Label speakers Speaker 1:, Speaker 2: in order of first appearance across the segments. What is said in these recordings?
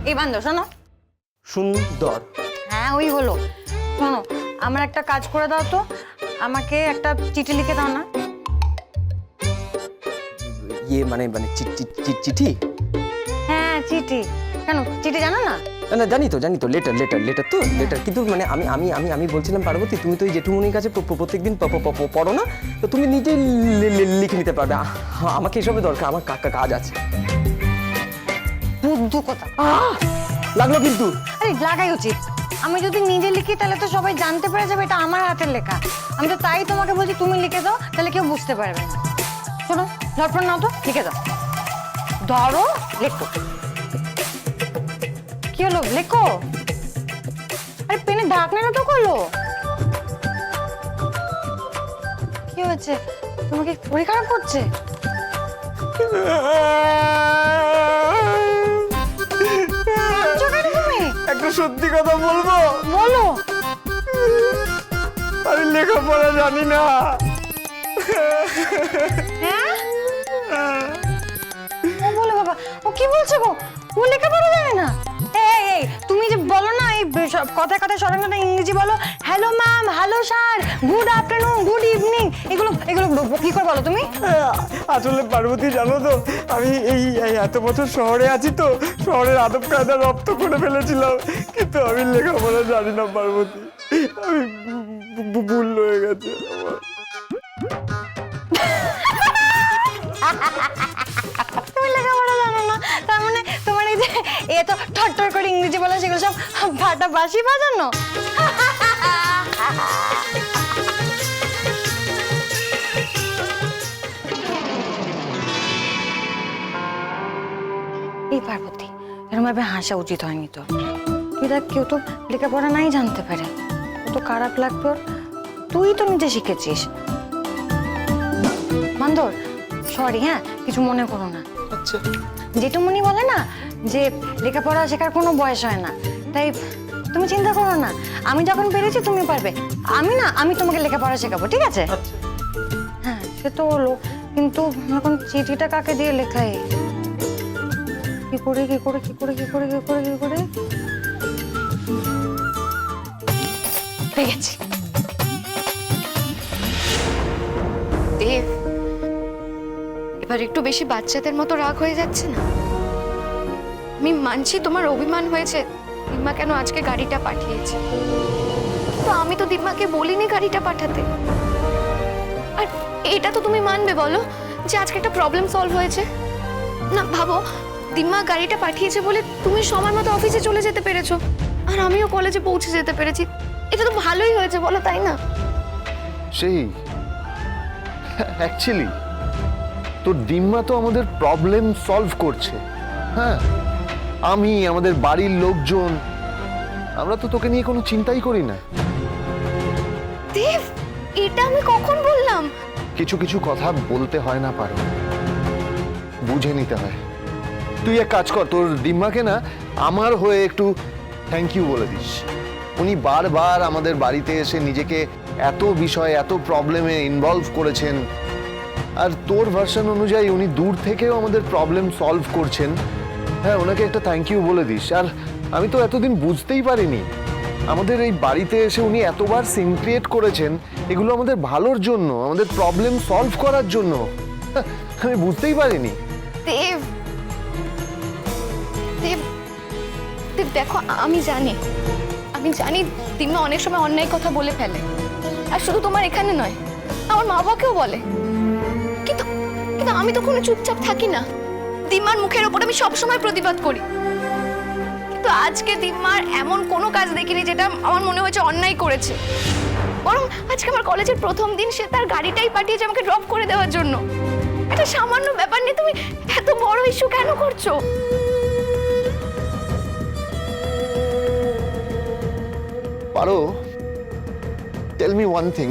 Speaker 1: এই বান্ধব শোনো।
Speaker 2: সুন্দর।
Speaker 1: হ্যাঁ ওই হলো। শোনো, আমার একটা কাজ করে দাও তো, আমাকে একটা চিঠি লিখে দাও না।
Speaker 2: ইয়ে মানে মানে চিঠি?
Speaker 1: হ্যাঁ চিঠি। কেন চিঠি জানো না?
Speaker 2: না জানি তো লেটার তো লেটার, কিন্তু মানে আমি আমি আমি আমি বলছিলাম পার্বতী, তুমি তো এই জেঠুমনির কাছে প্রত্যেকদিন পড়ো না, তো তুমি নিজেই লিখে নিতে পারবে। আমাকে এসবে দরকার, আমার কাজ আছে।
Speaker 1: বুদ্ধু কথা
Speaker 2: লাগলো কিন্তু।
Speaker 1: আরে লাগাই উচিত। আমি যদি নিজে লিখি তাহলে তো সবাই জানতে পেরে যাবে এটা আমার হাতের লেখা। আমি তো তাই তোমাকে বলছি তুমি লিখে দাও, তাহলে কেউ বুঝতে পারবে না। শোনো, ঝটপট নাও তো, লিখে দাও। ধরো, লেখো। কি হলো, লেখো। আরে পেনের ঢাকনাটা তো খোলো। কি হয়েছে, তোমাকে শরীর খারাপ করছে?
Speaker 2: একটা সত্যি কথা বলবো?
Speaker 1: বলো।
Speaker 2: আমি লেখাপড়া জানি না।
Speaker 1: হ্যাঁ? ও বলে বাবা, ও কি বলছে গো? ও লেখাপড়া জানে না? এই এই তুমি যে বলো না, এই কথায় কথায় সরঞ্জামটা ইংরেজি বলো। Hello ma'am, hello sir, good afternoon, good evening, এগুলো এগুলো কি করে বলো তুমি?
Speaker 2: আসলে পার্বতী জানো তো, আমি এই এত বছর শহরে আছি তো, শহরের আদব কায়দা রপ্ত করে ফেলেছিলাম, কিন্তু আমি লেখাপড়া জানি না পার্বতী। আমি ভুল হয়ে গেছে
Speaker 1: তুমি লেখাপড়া জানো না, তার মানে তোমার এই যে এত ঠট্টর করে ইংরেজি বলা, সেগুলো সব ফাটা বাসি বাজানো। এই পার্বতী, এরকম ভাবে হাসা উচিত হয়নি তো। তুই দেখ, কেউ তো লেখাপড়া নাই জানতে পারে, কত খারাপ লাগবে ওর। তুই তো নিজে শিখেছিস। বান্দর, সরি হ্যাঁ, কিছু মনে করো না।
Speaker 2: আচ্ছা।
Speaker 1: জেঠুমনি বলে না যে লেখাপড়া শেখার কোনো বয়স হয় না, তাই তুমি চিন্তা করো না। আমি যখন পেরেছি তুমি পারবে। আমি তোমাকে লেখাপড়া শেখাবো, ঠিক আছে? হ্যাঁ সে তো হলো, কিন্তু এখন চিঠিটা কাকে দিয়ে লেখাই? কি করে পেয়ে গেছি।
Speaker 3: দেব, এবার একটু বেশি বাচ্চাদের মতো রাগ হয়ে যাচ্ছে না? আমি মানছি তোমার অভিমান হয়েছে, দিম্মা কেন আজকে গাড়িটা পাঠিয়েছে, তো আমি তো দিম্মাকে বলিনি গাড়িটা পাঠাতে। আর এটা তো তুমি মানবে বলো যে আজকে একটা প্রবলেম সলভ হয়েছে না? ভাবো, দিম্মা গাড়িটা পাঠিয়েছে বলে তুমি সময় মতো অফিসে চলে যেতে পেরেছো, আর আমিও কলেজে পৌঁছে যেতে পেরেছি। এটা তো ভালোই হয়েছে বলো, তাই না?
Speaker 4: সেই অ্যাকচুয়ালি তোর দিম্মা তো আমাদের প্রবলেম সলভ করছে। হ্যাঁ, আমি, আমাদের বাড়ির লোকজন, আমরা তো তোকে নিয়ে কোনো চিন্তাই করি না।
Speaker 3: দেব, এটা আমি কখন বললাম?
Speaker 4: কিছু কিছু কথা বলতে হয় না, পারো, বুঝে নিতে হয়। তুই এক কাজ কর, তোর দিম্মাকে না আমার হয়ে একটু থ্যাংক ইউ বলে দিস। উনি বারবার আমাদের বাড়িতে এসে নিজেকে এত বিষয়, এত প্রবলেমে ইনভলভ করেছেন, আর তোর ভার্সন অনুযায়ী উনি দূর থেকেও আমাদের প্রবলেম সলভ করছেন। হ্যাঁ, ওনাকে একটা থ্যাংক ইউ বলে দিস। আর আমি তো এতদিন বুঝতেই পারিনি, আমাদের এই বাড়িতে এসে উনি এতবার সিন ক্রিয়েট করেছেন, এগুলো আমাদের ভালোর জন্য, আমাদের প্রবলেম সলভ করার জন্য। আমি বুঝতেই পারিনি।
Speaker 3: দেব, দেব, দেব দেখো, আমি জানি দিম্মা অনেক সময় অন্যায় কথা বলে ফেলে, আর শুধু তোমার এখানে নয়, আমার মা বাবাকেও বলে। কিন্তু কিন্তু আমি তো কোনো চুপচাপ থাকি না, দিম্মার মুখের ওপর আমি সবসময় প্রতিবাদ করি। কিন্তু আজকে দিম্মার এমন কোনো কাজ দেখিনি যেটা আমার মনে হয়েছে অন্যায় করেছে। বরং আজকে আমার কলেজের প্রথম দিন সে তার গাড়িটাই পাঠিয়েছে আমাকে ড্রপ করে দেওয়ার জন্য। এটা সামান্য ব্যাপার নিয়ে তুমি এত বড় ইস্যু কেন করছো?
Speaker 4: পারো, টেল মি ওয়ান থিং,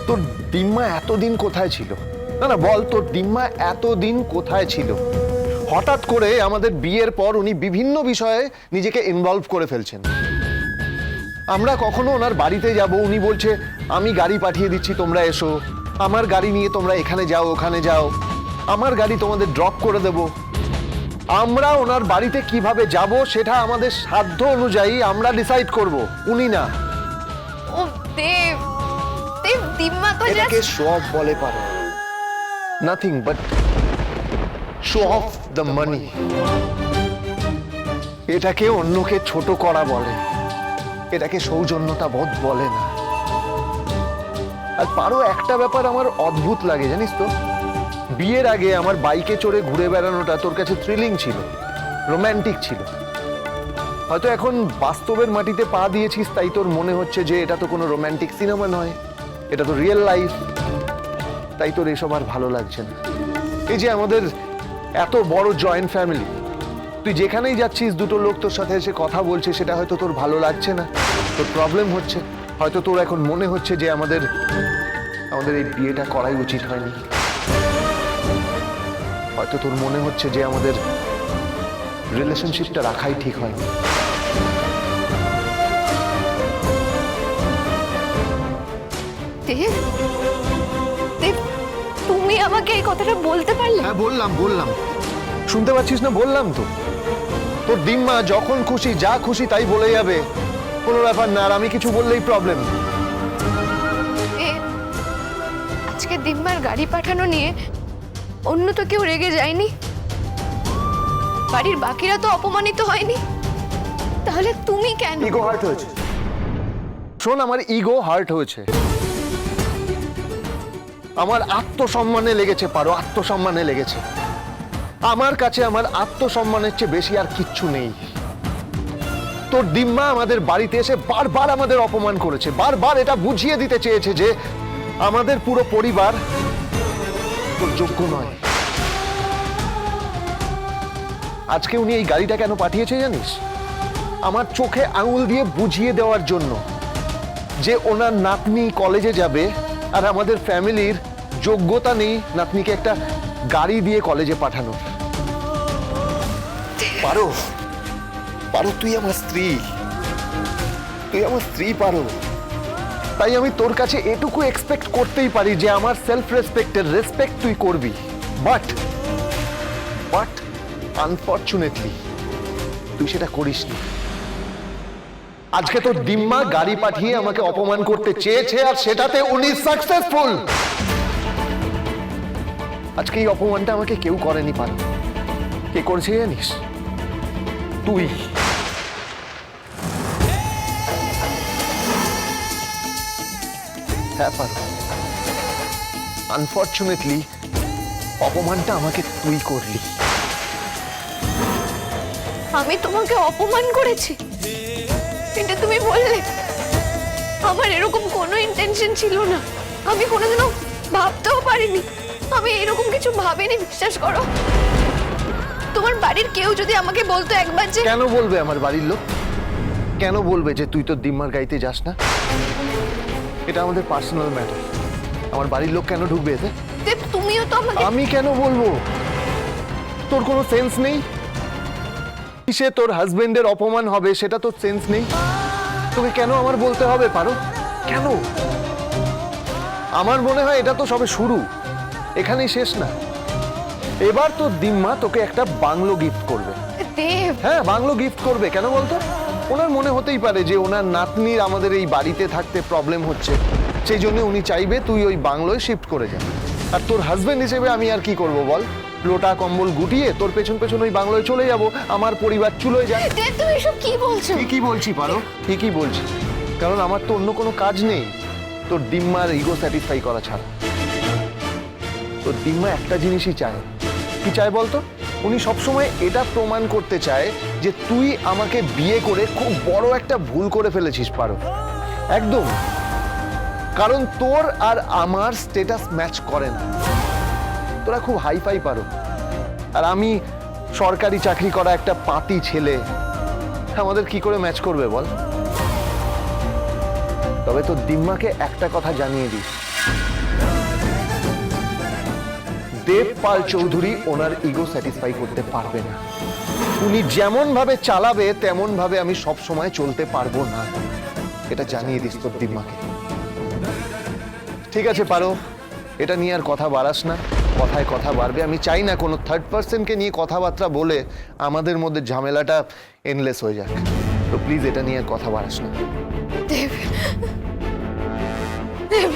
Speaker 4: তোর দিম্মা এতদিন কোথায় ছিল? না বল, তোর দিম্মা এতদিন কোথায় ছিল? হঠাৎ করে আমাদের বিয়ের পর উনি বিভিন্ন বিষয়ে নিজেকে ইনভলভ করে ফেলছেন। আমরা কখনো ওনার বাড়িতে যাব, উনি বলছে আমি গাড়ি পাঠিয়ে দিচ্ছি, তোমরা এসো, আমার গাড়ি নিয়ে তোমরা এখানে যাও, ওখানে যাও, আমার গাড়ি তোমাদের ড্রপ করে দেব। আমরা ওনার বাড়িতে কিভাবে যাব সেটা আমাদের সাধ্য অনুযায়ী আমরা ডিসাইড করব, উনি না।
Speaker 3: ও দেব, দেব দিম্মা তো
Speaker 4: এটাকে
Speaker 3: জাস্ট
Speaker 4: শো অফ বলে পারো, nothing but show off the money. এটাকে অন্যকে ছোট করা বলে, এটাকে সৌজন্যতা বোধ বলে না। আর পারো, একটা ব্যাপার আমার অদ্ভুত লাগে জানিস তো, বিয়ের আগে আমার বাইকে চড়ে ঘুরে বেড়ানোটা তোর কাছে থ্রিলিং ছিল, রোম্যান্টিক ছিল। হয়তো এখন বাস্তবের মাটিতে পা দিয়েছিস তাই তোর মনে হচ্ছে যে এটা তো কোনো রোম্যান্টিক সিনেমা নয়, এটা তো রিয়েল লাইফ, তাই তোর এসব আর ভালো লাগছে না। এই যে আমাদের এত বড় জয়েন্ট ফ্যামিলি, তুই যেখানেই যাচ্ছিস দুটো লোক তোর সাথে এসে কথা বলছে, সেটা হয়তো তোর ভালো লাগছে না, তোর প্রবলেম হচ্ছে। হয়তো তোর এখন মনে হচ্ছে যে আমাদের এই বিয়েটা করাই উচিত হয়নি। হয়তো তোর মনে হচ্ছে যে আমাদের রিলেশনশিপটা রাখাই ঠিক হয়নি।
Speaker 3: দেব, দেব তুমি আমাকে এই কথাটা বলতে পারলে?
Speaker 4: হ্যাঁ বললাম, শুনতে পাচ্ছিস না? বললাম তো, তোর দিম্মা যখন খুশি যা খুশি তাই বলে যাবে, কোনো ব্যাপার না। আর আমি কিছু বললেই প্রবলেম।
Speaker 3: আজকে দিম্মার গাড়ি পাঠানো নিয়ে অন্য তো কেউ রেগে যায়নি, বাড়ির বাকিরা তো অপমানিত হয়নি, তাহলে তুমি কেন?
Speaker 4: ইগো হার্ট হয়েছে। শোন, আমার ইগো হার্ট হয়েছে, আমার আত্মসম্মানে লেগেছে। পারো, আত্মসম্মানে লেগেছে। আমার কাছে আমার আত্মসম্মানের চেয়ে বেশি আর কিচ্ছু নেই। তোর দিম্মা আমাদের বাড়িতে এসে বারবার আমাদের অপমান করেছে, বারবার এটা বুঝিয়ে দিতে চেয়েছে যে আমাদের পুরো পরিবার তোর যোগ্য নয়। আজকে উনি এই গাড়িটা কেন পাঠিয়েছে জানিস? আমার চোখে আঙুল দিয়ে বুঝিয়ে দেওয়ার জন্য যে ওনার নাতনি কলেজে যাবে আর আমাদের ফ্যামিলির যোগ্যতা নেই নাতনিকে একটা গাড়ি দিয়ে কলেজে পাঠানোর। পারো, তুই আমার স্ত্রী, পারো। তাই আমি তোর কাছে এটুকু এক্সপেক্ট করতেই পারি যে আমার সেলফ রেসপেক্টের রেসপেক্ট তুই করবি। বাট আনফরচুনেটলি তুই সেটা করিসনি। আজকে তোর দিম্মা গাড়ি পাঠিয়ে আমাকে অপমান করতে চেয়েছে, আর সেটাতে উনি সাকসেসফুল। আজকে এই অপমানটা আমাকে কেউ করেনি। পারো, কে করেছে জানিস? তুই। হ্যাঁ পারো, আনফরচুনেটলি অপমানটা আমাকে তুই করলি।
Speaker 3: আমি তোমাকে অপমান করেছি এটা তুমি বললে? আমার এরকম কোনো ইন্টেনশন ছিল না, আমি কোনোদিনও ভাবতেও পারিনি, আমি এরকম কিছু ভাবিনি, বিশ্বাস করো। তোমার বাড়ির কেউ যদি আমাকে বলতো একবার যে...
Speaker 4: কেন বলবে আমার বাড়ির লোক? কেন বলবে যে তুই তোর দিম্মার গাড়িতে যাস না? এটা আমাদের পার্সোনাল ম্যাটার। আমার বাড়ির লোক কেন ঢুকবে এতে?
Speaker 3: দেব, তুমিও তো আমাকে...
Speaker 4: আমি কেন বলবো? তোর কোনো সেন্স নেই? কিসে তোর হাজবেন্ডের অপমান হবে সেটা তোর সেন্স নেই? তোকে কেন আমার বলতে হবে? পারো, কেন? আমার মনে হয় এটা তো সবে শুরু, এখানেই শেষ না। এবার তোর দিম্মা তোকে একটা বাংলো গিফট করবে।
Speaker 3: দেব,
Speaker 4: হ্যাঁ, বাংলো গিফট করবে। কেন বলতো? ওনার মনে হতেই পারে যে ওনার নাতনির আমাদের এই বাড়িতে থাকতে প্রবলেম হচ্ছে, সেই জন্য উনি চাইবে তুই ওই বাংলোয় শিফট করে যা। আর তোর হাজবেন্ড হিসেবে আমি আর কি করব বল? লোটা কম্বল গুটিয়ে তোর পেছন পেছন ওই বাংলোয় চলে যাব, আমার পরিবার চুলোয় যায়।
Speaker 3: দেব তুমি এসব কি বলছো?
Speaker 4: ঠিকই বলছি পারো, ঠিকই বলছি। কারণ আমার তো অন্য কোনো কাজ নেই তোর দিম্মার ইগো স্যাটিসফাই করা ছাড়া। তোর দিম্মা একটা জিনিসই চায়। কি চায় বলতো? উনি সবসময় এটা প্রমাণ করতে চায় যে তুই আমাকে বিয়ে করে খুব বড় একটা ভুল করে ফেলেছিস। পারো, একদম। কারণ তোর আর আমার স্ট্যাটাস ম্যাচ করে না। তোরা খুব হাইফাই পারো, আর আমি সরকারি চাকরি করা একটা পাতি ছেলে। আমাদের কি করে ম্যাচ করবে বল? তবে তোর দিম্মাকে একটা কথা জানিয়ে this, Devapala Chowdhury owner ego satisfy করতে পারবে না। উনি যেমন ভাবে চালাবে তেমন ভাবে আমি সব সময় চলতে পারবো না, এটা জানিয়ে দিস তোর দিম্মাকে। ঠিক আছে পারো, এটা নিয়ে আর কথা বাড়াস না। কথায় কথা বাড়বে। আমি চাই না কোনো থার্ড পার্সনকে নিয়ে কথাবার্তা বলে আমাদের মধ্যে ঝামেলাটা এনলেস হয়ে যাক। তো প্লিজ এটা নিয়ে আর কথা বাড়াস না।
Speaker 3: দেব দেব